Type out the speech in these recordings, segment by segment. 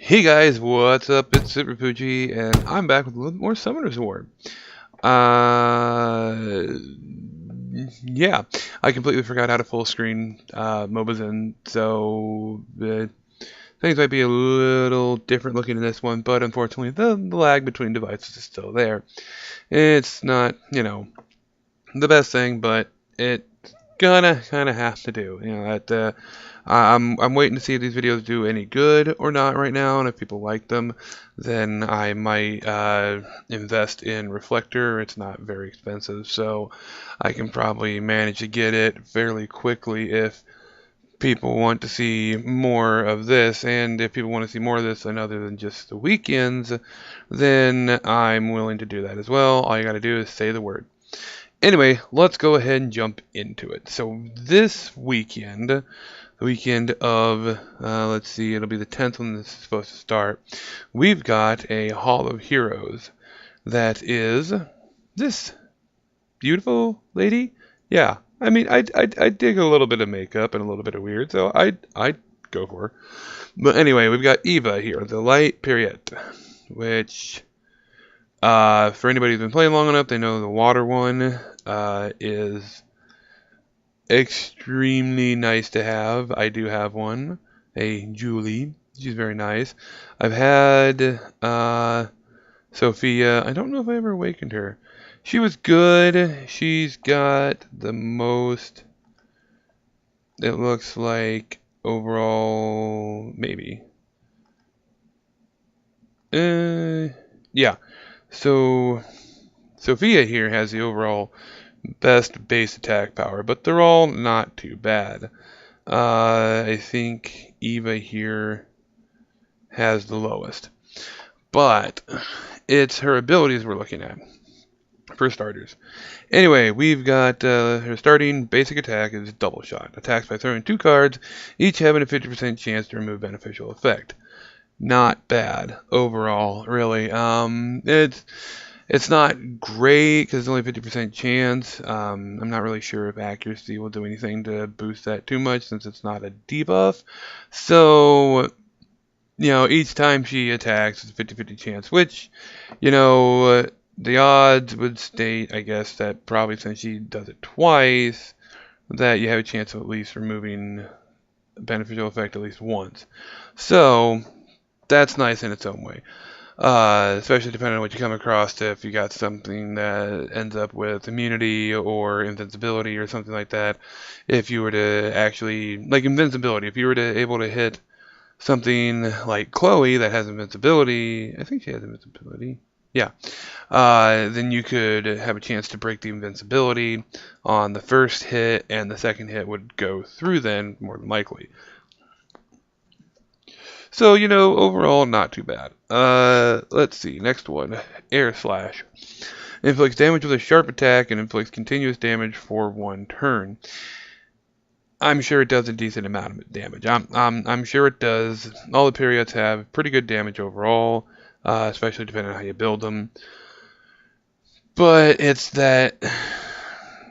Hey guys, what's up? It's SUPERFUJI, and I'm back with a little more Summoner's War. Uh, yeah, I completely forgot how to full screen MOBAs in, so things might be a little different looking in this one, but unfortunately the lag between devices is still there. It's not, the best thing, but it's gonna kind of have to do. I'm waiting to see if these videos do any good or not right now, and if people like them, then I might invest in Reflector. It's not very expensive, so I can probably manage to get it fairly quickly if people want to see more of this. And if people want to see more of this and other than just the weekends, then I'm willing to do that as well. All you gotta do is say the word. Anyway, let's go ahead and jump into it. So this weekend, the weekend of, let's see, it'll be the 10th when this is supposed to start, we've got a Hall of Heroes that is this beautiful lady. Yeah, I mean, I dig a little bit of makeup and a little bit of weird, so I'd go for her. But anyway, we've got Eva here, the light Pierret, which for anybody who's been playing long enough, they know the water one is extremely nice to have. I do have one, a Julie. She's very nice. I've had Sophia. I don't know if I ever awakened her. She was good. She's got the most, it looks like, overall, maybe. Yeah. So Sophia here has the overall best base attack power, but they're all not too bad. I think Eva here has the lowest, but it's her abilities we're looking at for starters. Anyway, we've got her starting basic attack is double shot. Attacks by throwing 2 cards, each having a 50% chance to remove beneficial effect. Not bad overall, really. It's not great because it's only 50% chance. I'm not really sure if accuracy will do anything to boost that too much since it's not a debuff. So, each time she attacks, it's a 50-50 chance, which, the odds would state, I guess, that probably since she does it twice, that you have a chance of at least removing beneficial effect at least once. So, that's nice in its own way. Especially depending on what you come across, if you got something that ends up with immunity or invincibility or something like that. If you were to actually, like invincibility, if you were to able to hit something like Chloe that has invincibility, I think she has invincibility, yeah, then you could have a chance to break the invincibility on the first hit, and the second hit would go through then, more than likely. So, overall, not too bad. Let's see. Next one. Air Slash. Inflicts damage with a sharp attack and inflicts continuous damage for 1 turn. I'm sure it does a decent amount of damage. I'm sure it does. All the periods have pretty good damage overall, especially depending on how you build them. But it's that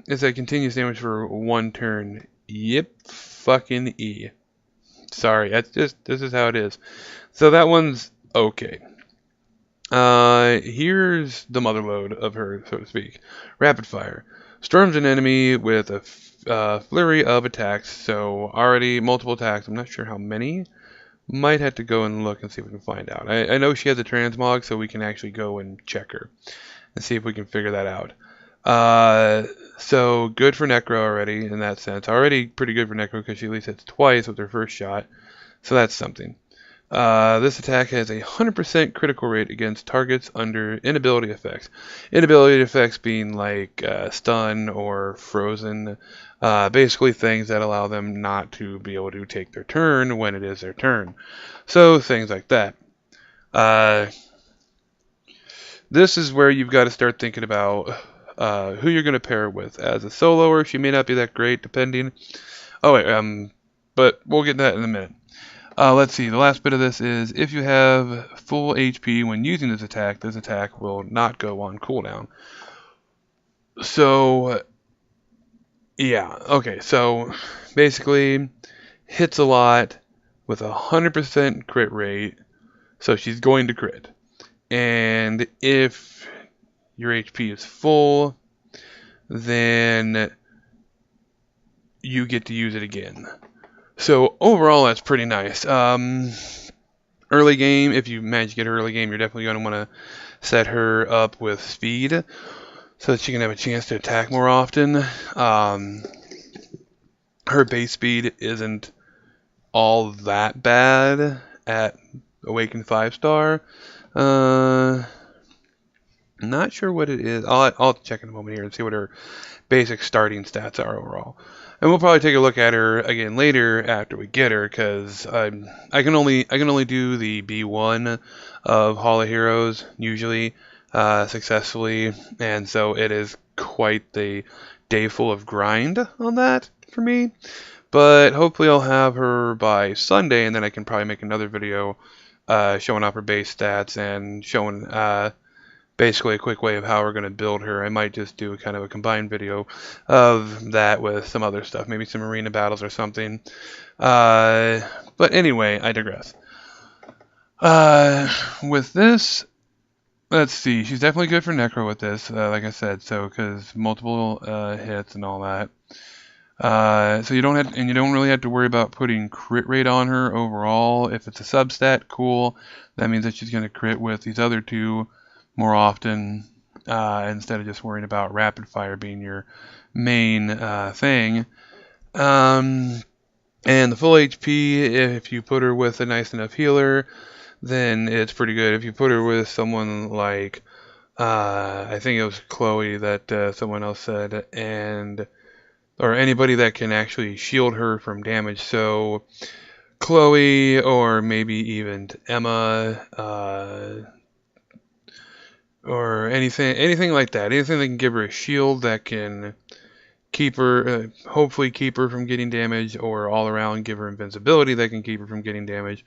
continuous damage for 1 turn. Yep, fucking E. Sorry, this is how it is. So that one's okay. Here's the motherlode of her, so to speak. Rapid fire. Storms an enemy with a flurry of attacks. So already multiple attacks. I'm not sure how many. Might have to go and look and see if we can find out. I know she has a transmog, so we can actually go and check her and see if we can figure that out. So good for Necro already in that sense. Already pretty good for Necro because she at least hits twice with her first shot. So that's something. This attack has a 100% critical rate against targets under inability effects. Inability effects being like stun or frozen. Basically things that allow them not to be able to take their turn when it is their turn. So things like that. This is where you've got to start thinking about who you're going to pair with. As a soloer, she may not be that great, depending. Oh wait, but we'll get to that in a minute. Let's see. The last bit of this is if you have full HP when using this attack will not go on cooldown. So, yeah. Okay. So, basically, hits a lot with a 100% crit rate. So she's going to crit. And if your HP is full, then you get to use it again. So overall, that's pretty nice. Early game, if you manage to get her early game, you're definitely going to want to set her up with speed so that she can have a chance to attack more often. Her base speed isn't all that bad at Awakened 5-star. Not sure what it is. I'll check in a moment here and see what her basic starting stats are overall. And we'll probably take a look at her again later after we get her, because I can only do the B1 of Hall of Heroes usually successfully, and so it is quite the day full of grind on that for me. But hopefully I'll have her by Sunday, and then I can probably make another video showing off her base stats and showing basically a quick way of how we're going to build her. I might just do kind of a combined video of that with some other stuff, maybe some arena battles or something. But anyway, I digress. With this, let's see. She's definitely good for Necro with this, like I said, so because multiple hits and all that. So you don't really have to worry about putting crit rate on her overall. If it's a substat, cool. That means that she's going to crit with these other two more often, instead of just worrying about rapid fire being your main thing. And the full HP, if you put her with a nice enough healer, then it's pretty good. If you put her with someone like, I think it was Chloe that someone else said, or anybody that can actually shield her from damage. So Chloe, or maybe even Emma, or anything like that. Anything that can give her a shield that can keep her, hopefully keep her from getting damage, or all around give her invincibility that can keep her from getting damage,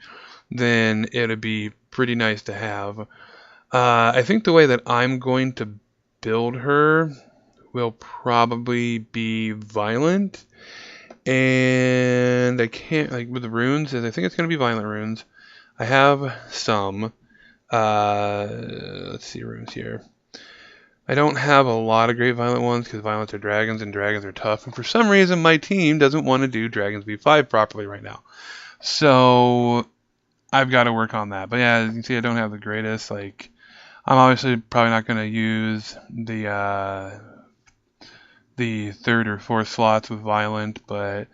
then it'd be pretty nice to have. I think the way that I'm going to build her will probably be violent, and I can't, like with the runes, I think it's going to be violent runes. I have some. Let's see runes here. I don't have a lot of great violent ones because violents are dragons and dragons are tough, and for some reason my team doesn't want to do Dragons V5 properly right now. So I've got to work on that. But yeah, as you can see, I don't have the greatest. Like, I'm obviously probably not going to use the third or fourth slots with violent, but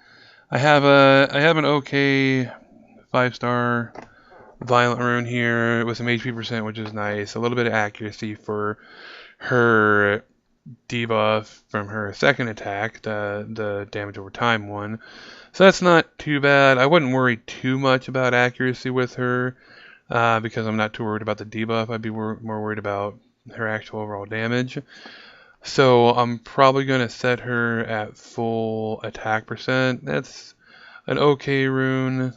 I have an okay 5-star violent rune here with some HP percent, which is nice. A little bit of accuracy for her debuff from her second attack, the damage over time one. So that's not too bad. I wouldn't worry too much about accuracy with her, because I'm not too worried about the debuff. I'd be more worried about her actual overall damage. So I'm probably going to set her at full attack percent. That's an okay rune.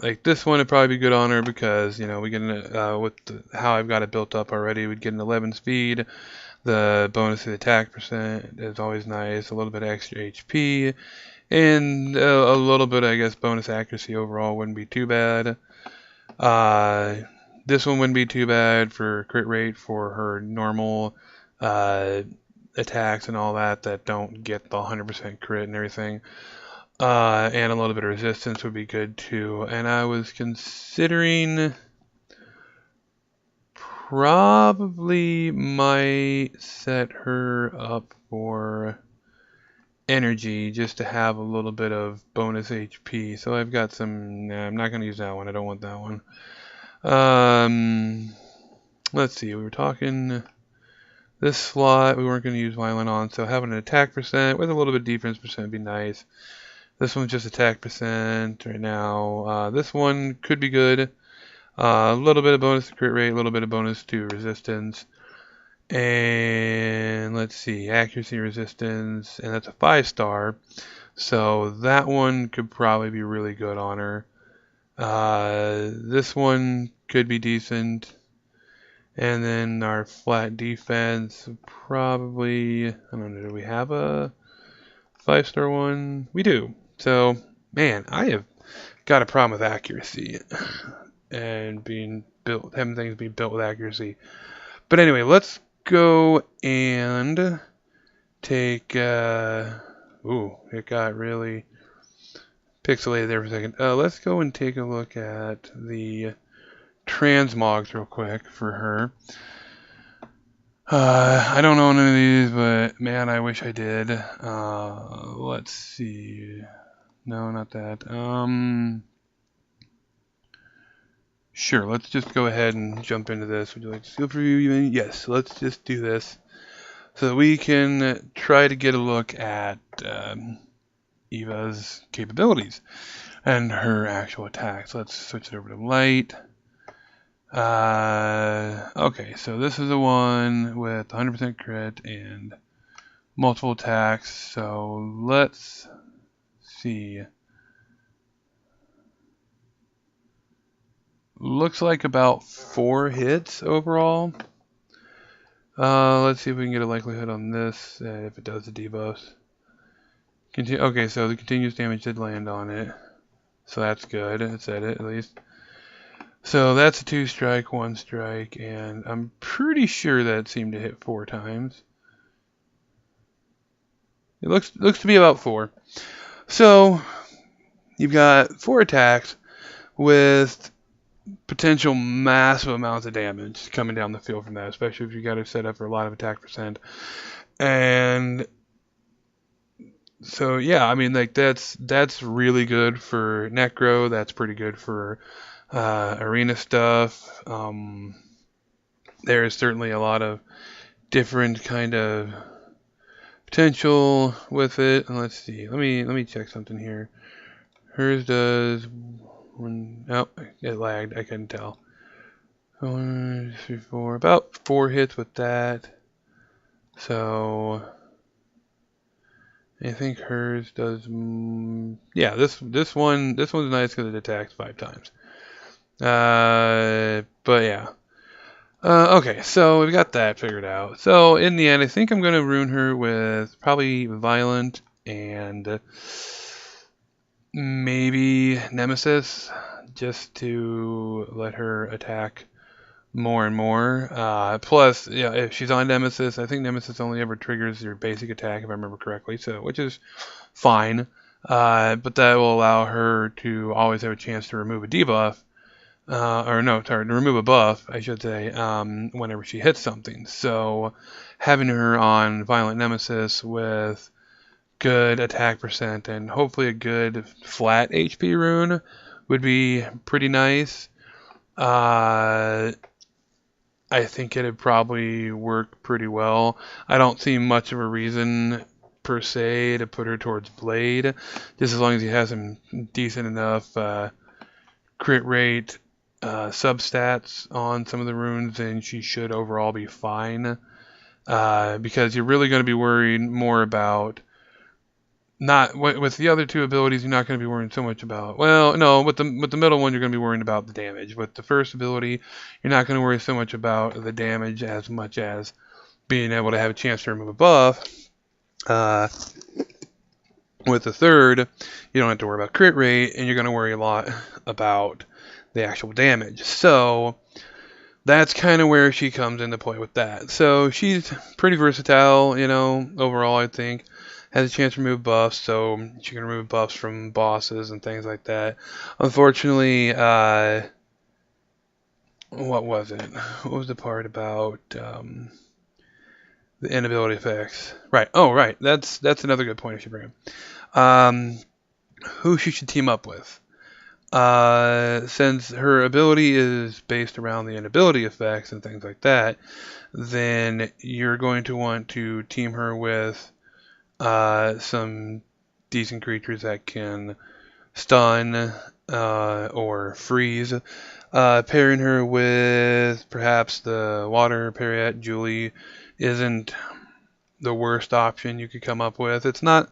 Like this one would probably be good on her because, you know, we get with how I've got it built up already, we'd get an 11 speed. The bonus to the attack percent is always nice. A little bit extra HP, and a little bit, I guess, bonus accuracy overall wouldn't be too bad. This one wouldn't be too bad for crit rate for her normal attacks and all that don't get the 100% crit and everything. And a little bit of resistance would be good too. And I was considering probably might set her up for energy just to have a little bit of bonus HP. So I've got some, nah, I'm not going to use that one. I don't want that one. Let's see, we were talking this slot, we weren't going to use violent on, so having an attack percent with a little bit of defense percent would be nice. This one's just attack percent right now. This one could be good. A little bit of bonus to crit rate, a little bit of bonus to resistance. And let's see, accuracy, resistance, and that's a 5-star. So that one could probably be really good on her. This one could be decent. And then our flat defense, probably, I don't know, do we have a 5-star one? We do. So Man, I have got a problem with accuracy and being built, having things be built with accuracy. But anyway, let's go and take. Ooh, it got really pixelated there for a second. Let's go and take a look at the transmogs real quick for her. I don't own any of these, but man, I wish I did. Let's see. No, not that. Sure, let's just go ahead and jump into this. Would you like to steal for you? Yes, let's just do this so that we can try to get a look at Eva's capabilities and her actual attacks. Let's switch it over to light. Okay, so this is the one with 100% crit and multiple attacks. So let's see. Looks like about 4 hits overall. Let's see if we can get a likelihood on this, if it does the debuffs. Okay, so the continuous damage did land on it. So that's good. It said it, at least. So that's a 2 strike, 1 strike, and I'm pretty sure that seemed to hit 4 times. It looks to be about 4. So you've got 4 attacks with potential massive amounts of damage coming down the field from that, especially if you got to set up for a lot of attack percent. And so yeah, I mean, like that's really good for Necro. That's pretty good for arena stuff. There is certainly a lot of different kind of potential with it. And let's see. Let me check something here. Hers does oh, it lagged. I couldn't tell. 1, 2, 3, 4. About 4 hits with that. So I think hers does. Yeah, this one's nice because it attacks 5 times. But yeah. Okay, so we've got that figured out. So in the end, I think I'm gonna ruin her with probably Violent and maybe Nemesis, just to let her attack more and more. Plus, yeah, if she's on Nemesis, I think Nemesis only ever triggers your basic attack, if I remember correctly, so which is fine. But that will allow her to always have a chance to remove a debuff. Or no, sorry, to remove a buff, I should say, whenever she hits something. So having her on Violent Nemesis with good attack percent and hopefully a good flat HP rune would be pretty nice. I think it'd probably work pretty well. I don't see much of a reason per se to put her towards Blade, just as long as he has some decent enough crit rate substats on some of the runes, then she should overall be fine. Because you're really going to be worried more about not with the other 2 abilities. You're not going to be worrying so much about. Well, no, with the middle one, you're going to be worrying about the damage. With the first ability, you're not going to worry so much about the damage as much as being able to have a chance to remove a buff. With the third, you don't have to worry about crit rate, and you're going to worry a lot about the actual damage. So that's kind of where she comes into play with that. So she's pretty versatile, overall, I think. Has a chance to remove buffs, so she can remove buffs from bosses and things like that. Unfortunately, what was it? What was the part about the inability effects? Right. Oh, right. That's another good point I should bring up. Who she should team up with. Since her ability is based around the inability effects and things like that, then you're going to want to team her with some decent creatures that can stun or freeze. Pairing her with perhaps the water Pierret Julie isn't the worst option you could come up with. It's not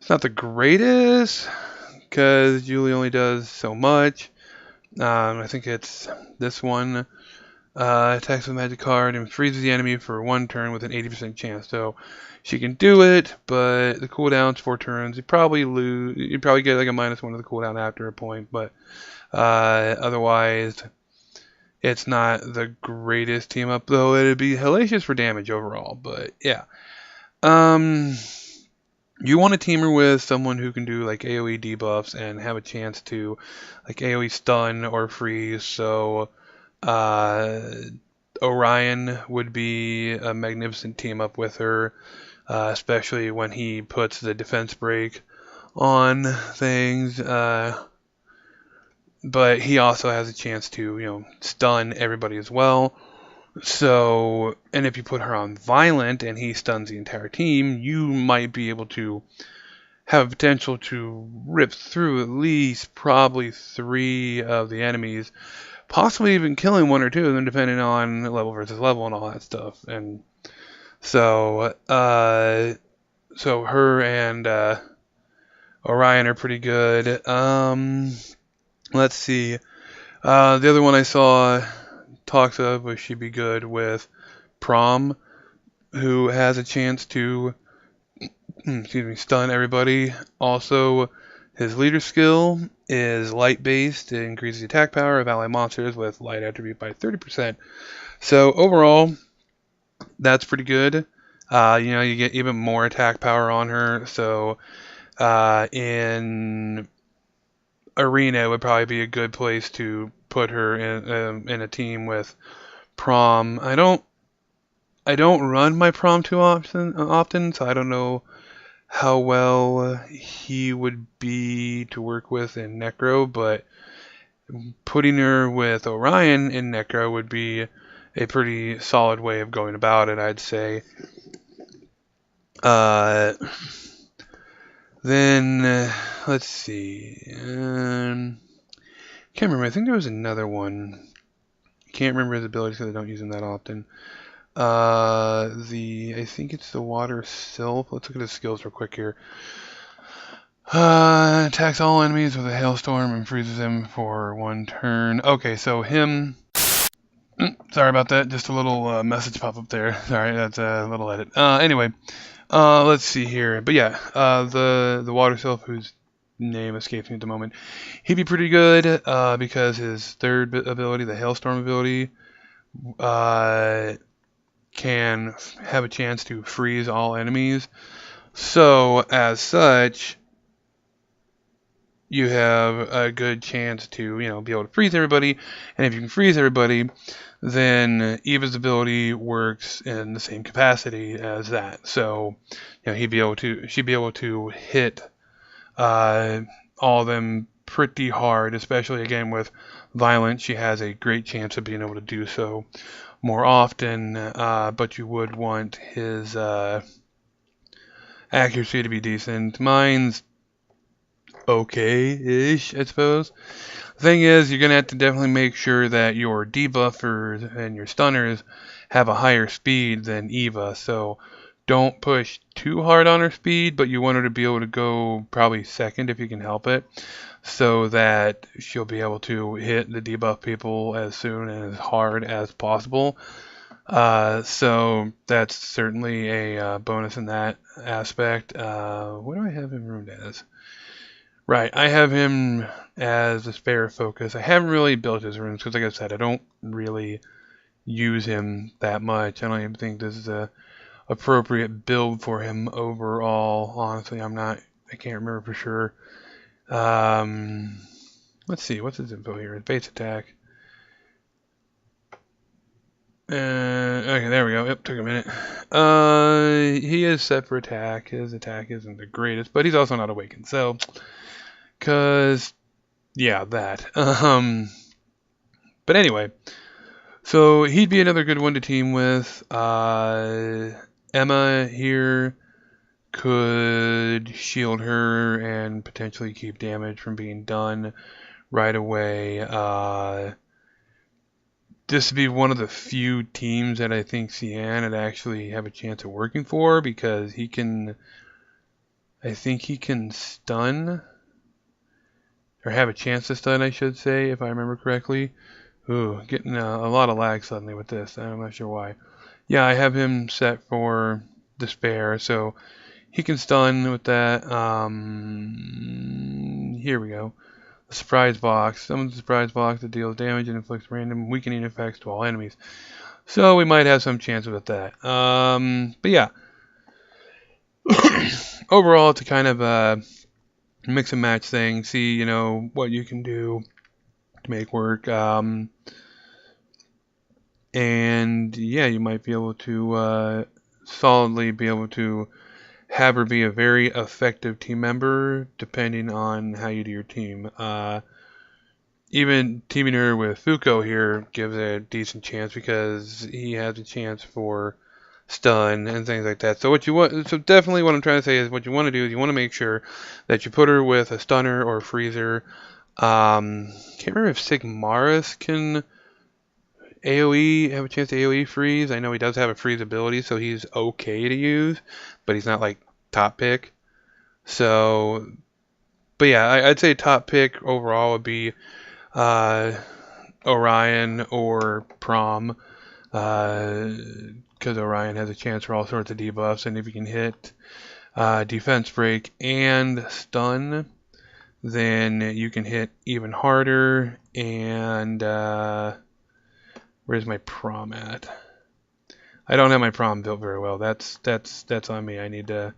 the greatest, because Julie only does so much. I think it's this one. Attacks with a magic card and freezes the enemy for 1 turn with an 80% chance. So she can do it, but the cooldown's 4 turns. You probably lose. You probably get like a -1 to the cooldown after a point, but otherwise, it's not the greatest team up. Though it'd be hellacious for damage overall. But yeah, you want to team her with someone who can do like AoE debuffs and have a chance to like AoE stun or freeze. So Orion would be a magnificent team up with her, especially when he puts the defense break on things. But he also has a chance to, stun everybody as well. So, and if you put her on Violent and he stuns the entire team, you might be able to have potential to rip through at least probably 3 of the enemies, possibly even killing 1 or 2 of them, depending on level versus level and all that stuff. And so, so her and Orion are pretty good. Let's see. The other one I saw talks of was she'd be good with Prom, who has a chance to stun everybody. Also, his leader skill is light based. It increases the attack power of ally monsters with light attribute by 30%. So overall, that's pretty good. You get even more attack power on her. So in Arena would probably be a good place to put her in a team with Prom. I don't run my Prom too often, so I don't know how well he would be to work with in Necro, but putting her with Orion in Necro would be a pretty solid way of going about it, I'd say. Then, let's see. Can't remember. I think there was another one. Can't remember his abilities because I don't use him that often. I think it's the Water Sylph. Let's look at his skills real quick here. Attacks all enemies with a hailstorm and freezes them for 1 turn. Okay, so him. Sorry about that. Just a little message pop up there. Sorry, that's a little edit. Anyway, let's see here. But yeah, the Water Sylph, whose name escapes me at the moment, he'd be pretty good because his third ability, the Hailstorm ability, can have a chance to freeze all enemies. So, as such, you have a good chance to, be able to freeze everybody. And if you can freeze everybody, then Eva's ability works in the same capacity as that. So, she'd be able to hit all of them pretty hard, especially again with Violent. She has a great chance of being able to do so more often, but you would want his accuracy to be decent. Mine's okay-ish, I suppose. The thing is, you're going to have to definitely make sure that your debuffers and your stunners have a higher speed than Eva, so don't push too hard on her speed, but you want her to be able to go probably second if you can help it, so that she'll be able to hit the debuff people as soon and as hard as possible. So that's certainly a bonus in that aspect. What do I have him ruined as? Right, I have him as a spare focus. I haven't really built his runes because, like I said, I don't really use him that much. I don't even think this is a appropriate build for him overall. Honestly, I can't remember for sure. Let's see, what's his info here? His base attack. Okay, there we go. Yep, took a minute. He is set for attack. His attack isn't the greatest, but he's also not awakened. So, yeah, that. But anyway, so he'd be another good one to team with. Emma here could shield her and potentially keep damage from being done right away. This would be one of the few teams that I think Cian would actually have a chance of working for, because I think he can stun, or have a chance to stun, I should say, if I remember correctly. Ooh, getting a lot of lag suddenly with this. I'm not sure why. Yeah, I have him set for despair, so he can stun with that. Here we go. The surprise box. Summons the surprise box that deals damage and inflicts random weakening effects to all enemies. So we might have some chance with that. But yeah. Overall, it's a kind of mix and match thing. See, you know, what you can do to make work. And yeah, you might be able to solidly be able to have her be a very effective team member, depending on how you do your team. Even teaming her with Fuko here gives it a decent chance because he has a chance for stun and things like that. So definitely what I'm trying to say is what you want to do is you want to make sure that you put her with a stunner or a freezer. Can't remember if Sigmaris can AoE, have a chance to AoE freeze. I know he does have a freeze ability, so he's okay to use, but he's not like top pick. So, but yeah, I'd say top pick overall would be Orion or Prom, because Orion has a chance for all sorts of debuffs, and if you can hit defense break and stun, then you can hit even harder. And where's my Prom at? I don't have my Prom built very well. That's on me. I need to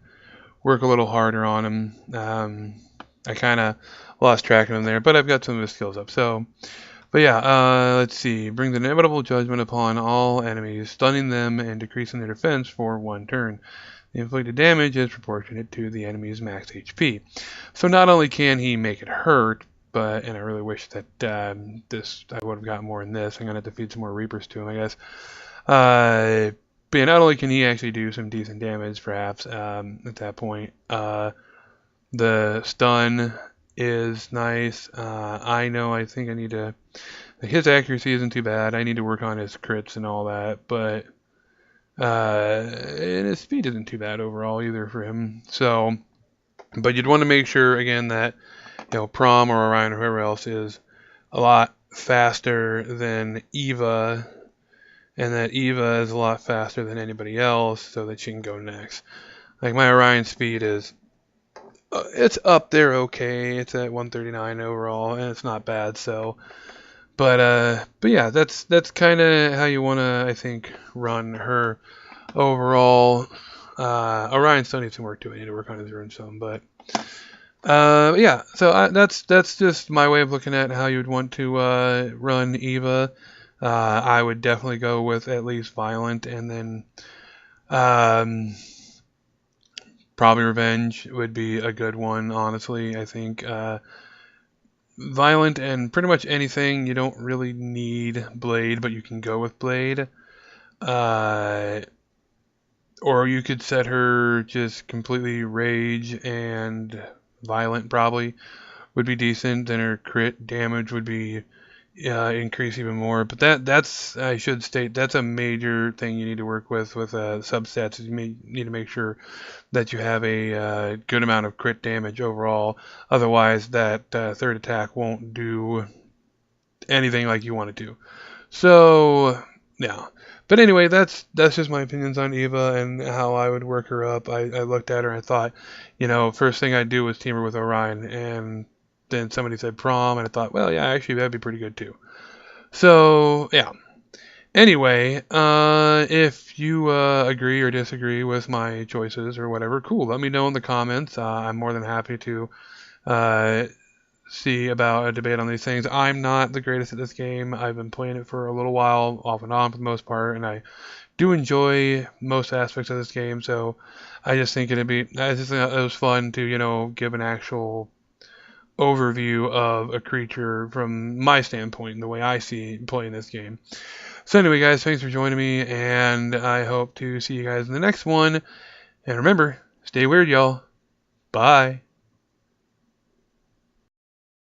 work a little harder on him. I kind of lost track of him there, but I've got some of his skills up. So, but yeah, let's see. Brings an inevitable judgment upon all enemies, stunning them and decreasing their defense for 1 turn. The inflicted damage is proportionate to the enemy's max HP. So not only can he make it hurt, and I really wish that I would have gotten more in this. I'm going to have to feed some more Reapers to him, I guess. But yeah, not only can he actually do some decent damage, perhaps, at that point, the stun is nice. I think I need to... His accuracy isn't too bad. I need to work on his crits and all that, but... and his speed isn't too bad overall either for him. So, but you'd want to make sure, again, that Prom or Orion or whoever else is a lot faster than Eva, and that Eva is a lot faster than anybody else, so that she can go next. Like my Orion speed is, it's up there okay. It's at 139 overall, and it's not bad. So, but yeah, that's kind of how you want to, I think, run her overall. Orion still needs some work too. I need to work on his rune some, but yeah. So that's just my way of looking at how you'd want to run Eva. I would definitely go with at least Violent, and then probably Revenge would be a good one, honestly. I think Violent and pretty much anything. You don't really need Blade, but you can go with Blade. Or you could set her just completely Rage and Violent probably would be decent. Then her crit damage would be increase even more. But that's I should state, that's a major thing you need to work with substats. You need to make sure that you have a good amount of crit damage overall. Otherwise, that third attack won't do anything like you want it to. So, yeah. But anyway, that's just my opinions on Eva and how I would work her up. I looked at her and I thought, first thing I'd do was team her with Orion, and then somebody said Prom, and I thought, well, yeah, actually that'd be pretty good too. So, yeah. Anyway, if you agree or disagree with my choices or whatever, cool. Let me know in the comments. I'm more than happy to see about a debate on these things. I'm not the greatest at this game. I've been playing it for a little while, off and on for the most part, and I do enjoy most aspects of this game. So I just think it was fun to give an actual overview of a creature from my standpoint and the way I see playing this game. So anyway, guys, thanks for joining me, and I hope to see you guys in the next one. And remember, stay weird, y'all. Bye.